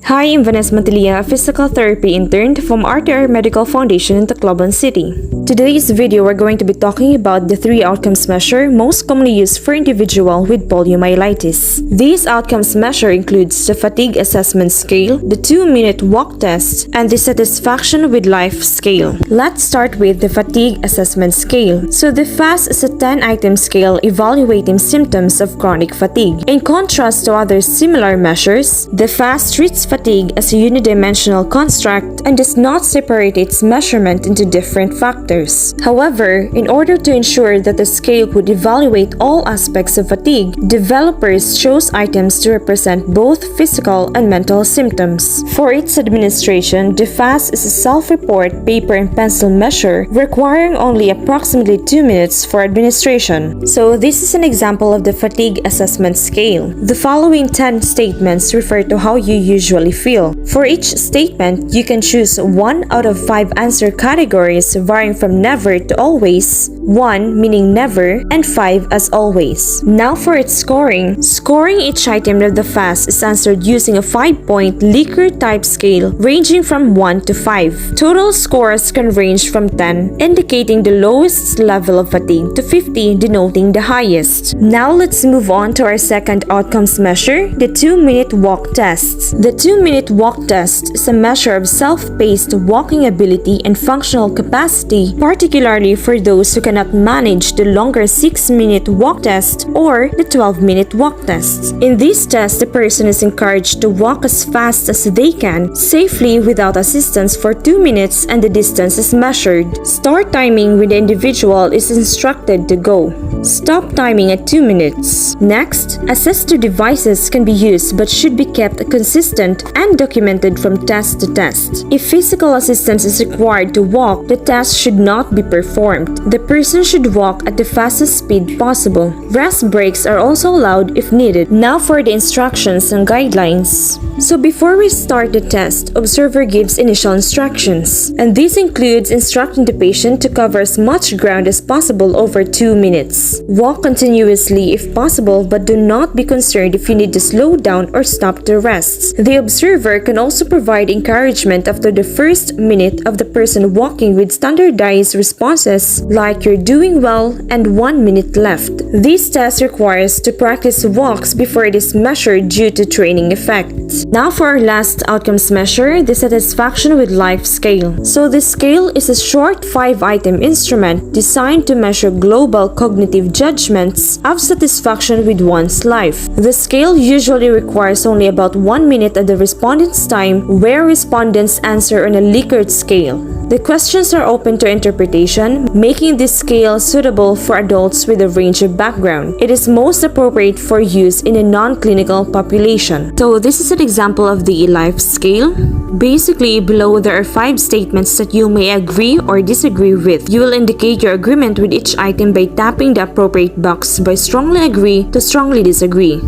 Hi, I'm Vanessa Mantilia, a physical therapy intern from RTR Medical Foundation in Tacloban City. Today's video, we're going to be talking about the 3 outcomes measure most commonly used for individual with poliomyelitis. These outcomes measure includes the fatigue assessment scale, the 2-minute walk test, and the satisfaction with life scale. Let's start with the fatigue assessment scale. So the FAST is a 10-item scale evaluating symptoms of chronic fatigue. In contrast to other similar measures, the FAST treats fatigue as a unidimensional construct and does not separate its measurement into different factors. However, in order to ensure that the scale would evaluate all aspects of fatigue, developers chose items to represent both physical and mental symptoms. For its administration, the FAST is a self-report paper and pencil measure requiring only approximately 2 minutes for administration. So this is an example of the fatigue assessment scale. The following 10 statements refer to how you usually feel. For each statement, you can choose 1 out of 5 answer categories varying from never to always, 1 meaning never, and 5 as always. Now for its scoring. Scoring each item of the FAST is answered using a 5-point Likert type scale ranging from 1 to 5. Total scores can range from 10, indicating the lowest level of fatigue, to 50, denoting the highest. Now let's move on to our second outcomes measure, the 2-minute walk test. The 2-minute walk test is a measure of self-paced walking ability and functional capacity, particularly for those who cannot manage the longer 6-minute walk test or the 12-minute walk test. In this test, the person is encouraged to walk as fast as they can, safely without assistance for 2 minutes, and the distance is measured. Start timing when the individual is instructed to go. Stop timing at 2 minutes. Next, assistive devices can be used but should be kept consistent and documented from test to test. If physical assistance is required to walk, the test should not be performed. The person should walk at the fastest speed possible. Rest breaks are also allowed if needed. Now for the instructions and guidelines. So before we start the test, observer gives initial instructions, and this includes instructing the patient to cover as much ground as possible over 2 minutes. Walk continuously if possible, but do not be concerned if you need to slow down or stop to rest. The observer can also provide encouragement after the first minute of the person walking with standardized responses like "you're doing well" and "1 minute left." This test requires to practice walks before it is measured due to training effect. Now for our last outcomes measure, the satisfaction with life scale. So the scale is a short 5-item instrument designed to measure global cognitive judgments of satisfaction with one's life. The scale usually requires only about 1 minute of the respondent's time, where respondents answer on a Likert scale. The questions are open to interpretation, making this scale suitable for adults with a range of background. It is most appropriate for use in a non-clinical population. So this is an example of the life scale. Basically, below there are 5 statements that you may agree or disagree with. You will indicate your agreement with each item by tapping the appropriate box by strongly agree to strongly disagree.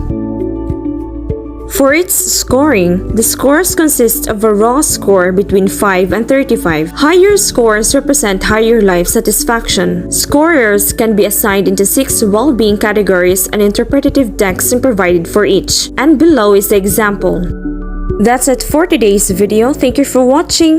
For its scoring, the scores consist of a raw score between 5 and 35. Higher scores represent higher life satisfaction. Scorers can be assigned into 6 well-being categories and interpretative text provided for each. And below is the example. That's it for today's video. Thank you for watching.